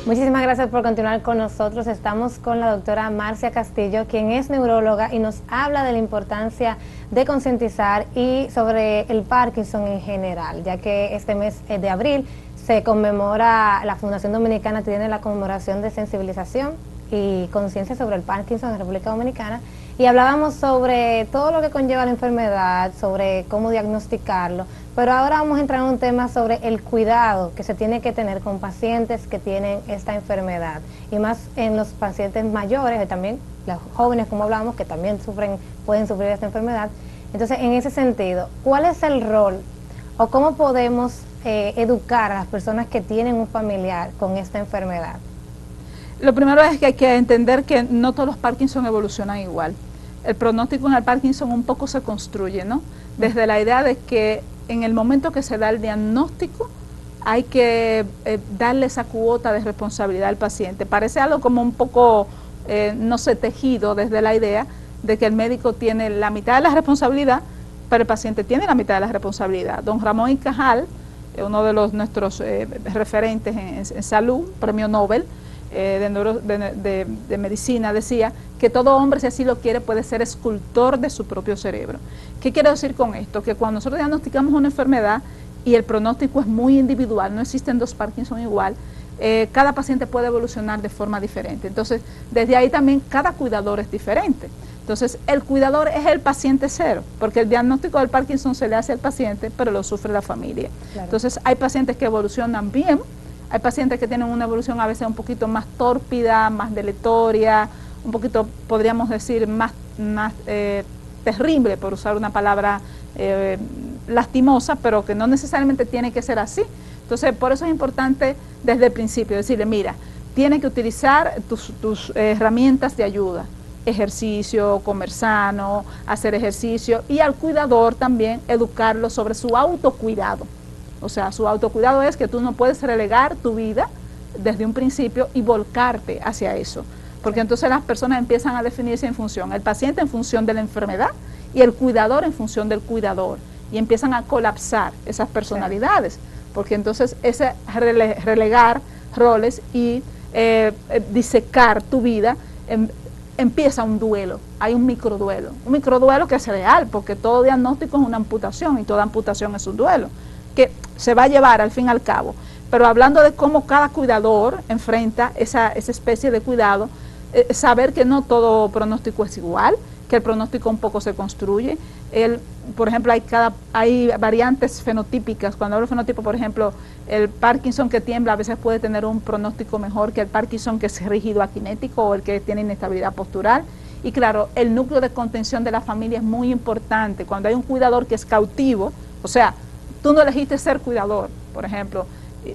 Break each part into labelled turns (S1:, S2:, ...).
S1: Muchísimas gracias por continuar con nosotros. Estamos con la doctora Marcia Castillo, quien es neuróloga y nos habla de la importancia de concientizar y sobre el Parkinson en general, ya que este mes de abril se conmemora, la Fundación Dominicana tiene la conmemoración de sensibilización y conciencia sobre el Parkinson en República Dominicana, y hablábamos sobre todo lo que conlleva la enfermedad, sobre cómo diagnosticarlo, pero ahora vamos a entrar en un tema sobre el cuidado que se tiene que tener con pacientes que tienen esta enfermedad, y más en los pacientes mayores y también los jóvenes, como hablábamos, que también pueden sufrir esta enfermedad. Entonces, en ese sentido, ¿cuál es el rol o cómo podemos educar a las personas que tienen un familiar con esta enfermedad?
S2: Lo primero es que hay que entender que no todos los Parkinson evolucionan igual. El pronóstico en el Parkinson un poco se construye, ¿no? Desde la idea de que en el momento que se da el diagnóstico hay que darle esa cuota de responsabilidad al paciente. Parece algo como un poco, no sé, tejido desde la idea de que el médico tiene la mitad de la responsabilidad, pero el paciente tiene la mitad de la responsabilidad. Don Ramón y Cajal, uno de nuestros referentes en salud, premio Nobel, de medicina, decía que todo hombre, si así lo quiere, puede ser escultor de su propio cerebro. ¿Qué quiero decir con esto? Que cuando nosotros diagnosticamos una enfermedad y el pronóstico es muy individual, no existen dos Parkinson igual, cada paciente puede evolucionar de forma diferente. Entonces, desde ahí también cada cuidador es diferente. Entonces, el cuidador es el paciente cero, porque el diagnóstico del Parkinson se le hace al paciente, pero lo sufre la familia. Claro. Entonces, hay pacientes que evolucionan bien, hay pacientes que tienen una evolución a veces un poquito más tórpida, más deleitoria, un poquito, podríamos decir, más terrible, por usar una palabra lastimosa, pero que no necesariamente tiene que ser así. Entonces, por eso es importante desde el principio decirle, mira, tienes que utilizar tus herramientas de ayuda, ejercicio, comer sano, hacer ejercicio, y al cuidador también educarlo sobre su autocuidado. O sea, su autocuidado es que tú no puedes relegar tu vida desde un principio y volcarte hacia eso, porque entonces las personas empiezan a definirse en función, el paciente en función de la enfermedad y el cuidador en función del cuidador, y empiezan a colapsar esas personalidades, porque entonces ese relegar roles y disecar tu vida, empieza un duelo, hay un microduelo que es real, porque todo diagnóstico es una amputación y toda amputación es un duelo que se va a llevar al fin y al cabo. Pero hablando de cómo cada cuidador enfrenta esa especie de cuidado, saber que no todo pronóstico es igual, que el pronóstico un poco se construye. Por ejemplo, hay variantes fenotípicas. Cuando hablo de fenotipo, por ejemplo, el Parkinson que tiembla a veces puede tener un pronóstico mejor que el Parkinson que es rígido akinético o el que tiene inestabilidad postural. Y claro, el núcleo de contención de la familia es muy importante. Cuando hay un cuidador que es cautivo, o sea, tú no elegiste ser cuidador, por ejemplo,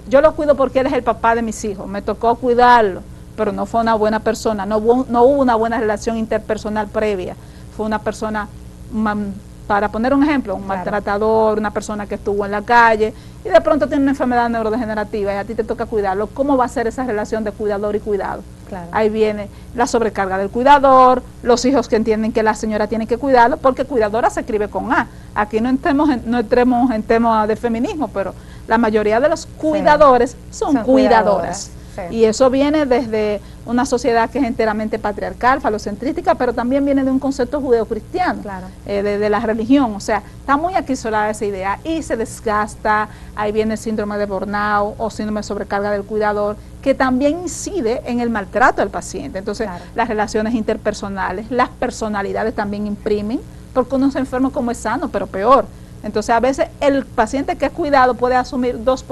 S2: yo lo cuido porque él es el papá de mis hijos, me tocó cuidarlo, pero no fue una buena persona, no hubo una buena relación interpersonal previa, fue una persona, para poner un ejemplo, un maltratador, una persona que estuvo en la calle y de pronto tiene una enfermedad neurodegenerativa y a ti te toca cuidarlo. ¿Cómo va a ser esa relación de cuidador y cuidado? Claro. Ahí viene la sobrecarga del cuidador, los hijos que entienden que la señora tiene que cuidarlo, porque cuidadora se escribe con A. Aquí no entremos en temas de feminismo, pero la mayoría de los cuidadores son cuidadoras. Sí. Y eso viene desde una sociedad que es enteramente patriarcal, falocentrística, pero también viene de un concepto judeocristiano, claro, de la religión. O sea, está muy aquisolada esa idea y se desgasta. Ahí viene el síndrome de burnout o síndrome de sobrecarga del cuidador, que también incide en el maltrato del paciente. Entonces, claro, las relaciones interpersonales, las personalidades también imprimen, porque uno se enferma como es sano, pero peor. Entonces, a veces el paciente que es cuidado puede asumir dos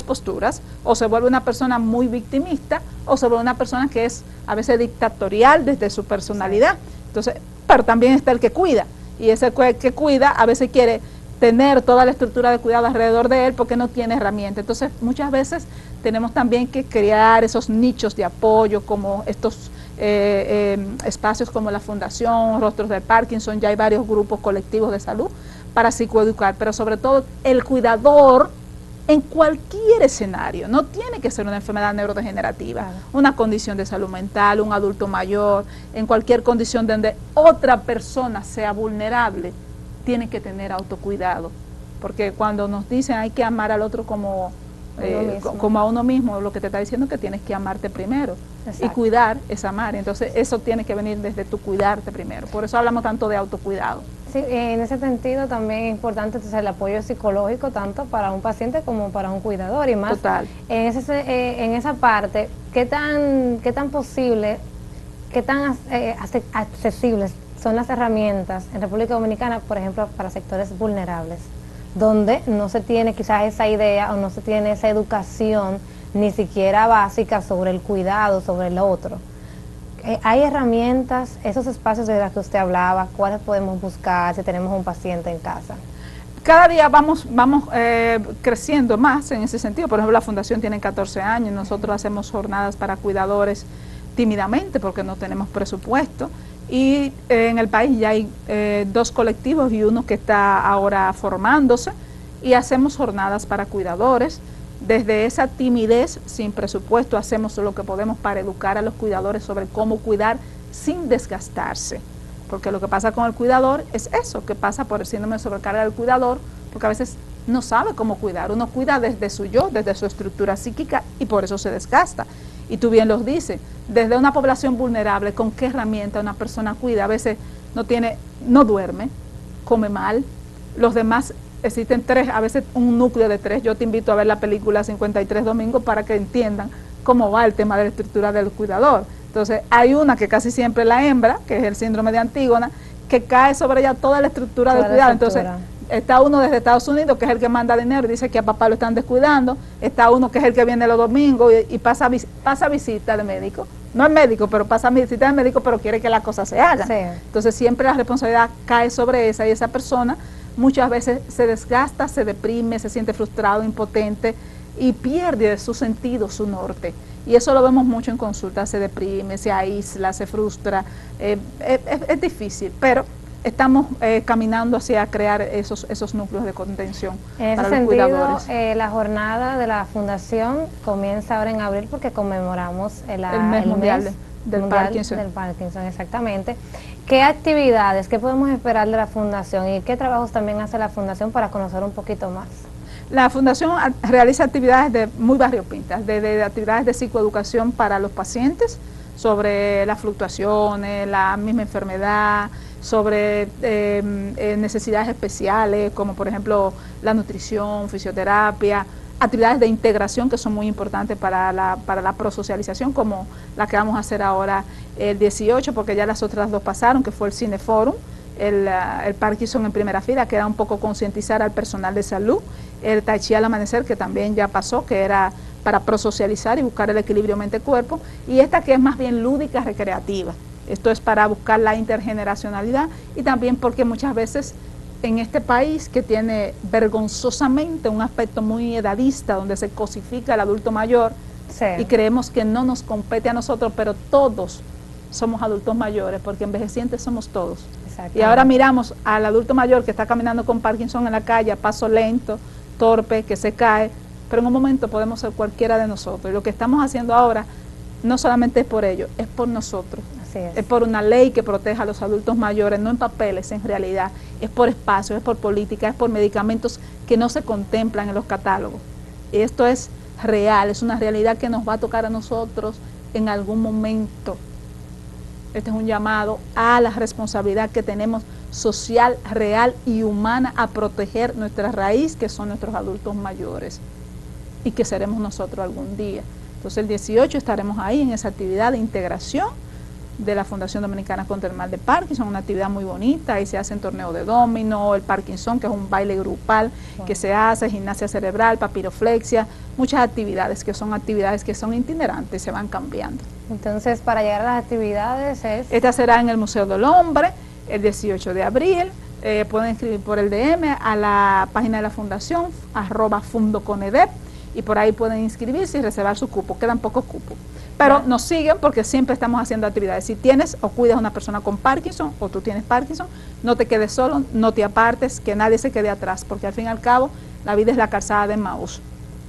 S2: posturas, o se vuelve una persona muy victimista, o se vuelve una persona que es a veces dictatorial desde su personalidad. Entonces, pero también está el que cuida, y ese que cuida a veces quiere tener toda la estructura de cuidado alrededor de él porque no tiene herramientas. Entonces, muchas veces tenemos también que crear esos nichos de apoyo, como estos espacios como la Fundación Rostros de Parkinson. Ya hay varios grupos colectivos de salud para psicoeducar, pero sobre todo el cuidador en cualquier escenario, no tiene que ser una enfermedad neurodegenerativa, claro, una condición de salud mental, un adulto mayor, en cualquier condición donde otra persona sea vulnerable, tiene que tener autocuidado, porque cuando nos dicen hay que amar al otro como como a uno mismo, lo que te está diciendo que tienes que amarte primero. Exacto. Y cuidar es amar, entonces eso tiene que venir desde tu cuidarte primero, por eso hablamos tanto de autocuidado.
S1: Sí, en ese sentido también es importante entonces, el apoyo psicológico tanto para un paciente como para un cuidador y más.
S2: Total.
S1: En esa parte, ¿qué tan posible, qué tan accesibles son las herramientas en República Dominicana, por ejemplo, para sectores vulnerables, donde no se tiene quizás esa idea o no se tiene esa educación ni siquiera básica sobre el cuidado, sobre el otro? ¿Hay herramientas, esos espacios de los que usted hablaba, cuáles podemos buscar si tenemos un paciente en casa?
S2: Cada día vamos creciendo más en ese sentido. Por ejemplo, la Fundación tiene 14 años, nosotros hacemos jornadas para cuidadores tímidamente porque no tenemos presupuesto. Y en el país ya hay 2 colectivos y uno que está ahora formándose, y hacemos jornadas para cuidadores. Desde esa timidez, sin presupuesto, hacemos lo que podemos para educar a los cuidadores sobre cómo cuidar sin desgastarse. Porque lo que pasa con el cuidador es eso, que pasa por el síndrome de sobrecarga del cuidador, porque a veces no sabe cómo cuidar. Uno cuida desde su yo, desde su estructura psíquica, y por eso se desgasta. Y tú bien los dices, desde una población vulnerable, ¿con qué herramienta una persona cuida? A veces no duerme, come mal, los demás. Existen 3, a veces un núcleo de 3. Yo te invito a ver la película 53 Domingos para que entiendan cómo va el tema de la estructura del cuidador. Entonces, hay una que casi siempre es la hembra, que es el síndrome de Antígona, que cae sobre ella toda la estructura del cuidado. Entonces, está uno desde Estados Unidos, que es el que manda dinero y dice que a papá lo están descuidando. Está uno que es el que viene los domingos y pasa visita de médico. No es médico, pero pasa visita de médico, pero quiere que la cosa se haga. Sí. Entonces, siempre la responsabilidad cae sobre esa, y esa persona muchas veces se desgasta, se deprime, se siente frustrado, impotente y pierde su sentido, su norte. Y eso lo vemos mucho en consulta, se deprime, se aísla, se frustra, es difícil, pero estamos caminando hacia crear esos núcleos de contención para los cuidadores.
S1: La jornada de la Fundación comienza ahora en abril porque conmemoramos el mes mundial del Parkinson. Del Parkinson, exactamente. ¿Qué actividades, qué podemos esperar de la Fundación y qué trabajos también hace la Fundación para conocer un poquito más?
S2: La Fundación realiza actividades muy variopintas, desde actividades de psicoeducación para los pacientes, sobre las fluctuaciones, la misma enfermedad, sobre necesidades especiales, como por ejemplo la nutrición, fisioterapia, actividades de integración que son muy importantes para la prosocialización, como la que vamos a hacer ahora el 18, porque ya las otras 2 pasaron, que fue el Cineforum, el Parkinson en primera fila, que era un poco concientizar al personal de salud, el Tai Chi al amanecer, que también ya pasó, que era para prosocializar y buscar el equilibrio mente-cuerpo, y esta que es más bien lúdica, recreativa. Esto es para buscar la intergeneracionalidad, y también porque muchas veces en este país, que tiene vergonzosamente un aspecto muy edadista, donde se cosifica al adulto mayor, sí, y creemos que no nos compete a nosotros, pero todos somos adultos mayores, porque envejecientes somos todos. Y ahora miramos al adulto mayor que está caminando con Parkinson en la calle, a paso lento, torpe, que se cae, pero en un momento podemos ser cualquiera de nosotros. Y lo que estamos haciendo ahora no solamente es por ello, es por nosotros. Es por una ley que proteja a los adultos mayores, no en papeles, en realidad. Es por espacio, es por política, es por medicamentos que no se contemplan en los catálogos. Y esto es real, es una realidad que nos va a tocar a nosotros en algún momento. Este es un llamado a la responsabilidad que tenemos social, real y humana a proteger nuestra raíz, que son nuestros adultos mayores, y que seremos nosotros algún día. Entonces el 18 estaremos ahí en esa actividad de integración de la Fundación Dominicana contra el Mal de Parkinson, una actividad muy bonita. Ahí se hacen torneos de dominó, el Parkinson, que es un baile grupal que se hace, gimnasia cerebral, papiroflexia, muchas actividades que son itinerantes, se van cambiando.
S1: Entonces, para llegar a las actividades
S2: Esta será en el Museo del Hombre, el 18 de abril. Pueden escribir por el DM a la página de la Fundación, @fundoconedep, y por ahí pueden inscribirse y reservar su cupo. Quedan pocos cupos. Pero nos siguen porque siempre estamos haciendo actividades. Si tienes o cuidas a una persona con Parkinson o tú tienes Parkinson, no te quedes solo, no te apartes, que nadie se quede atrás, porque al fin y al cabo la vida es la calzada de Emaús.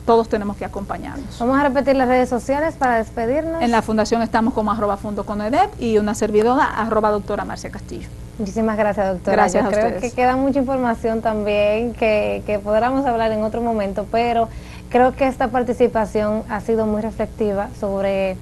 S2: Todos tenemos que acompañarnos.
S1: Vamos a repetir las redes sociales para despedirnos.
S2: En la Fundación estamos como @fundoconedep y una servidora @doctora Marcia Castillo.
S1: Muchísimas gracias, doctora.
S2: Gracias
S1: Yo
S2: a
S1: creo
S2: ustedes.
S1: que queda mucha información también que podríamos hablar en otro momento, pero creo que esta participación ha sido muy reflexiva sobre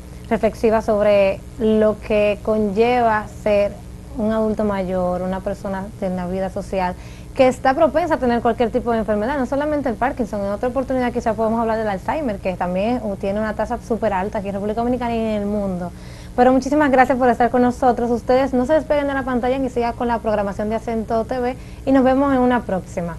S1: lo que conlleva ser un adulto mayor, una persona en la vida social que está propensa a tener cualquier tipo de enfermedad, no solamente el Parkinson. En otra oportunidad quizás podemos hablar del Alzheimer, que también tiene una tasa súper alta aquí en República Dominicana y en el mundo. Pero muchísimas gracias por estar con nosotros. Ustedes no se despeguen de la pantalla y sigan con la programación de Acento TV y nos vemos en una próxima.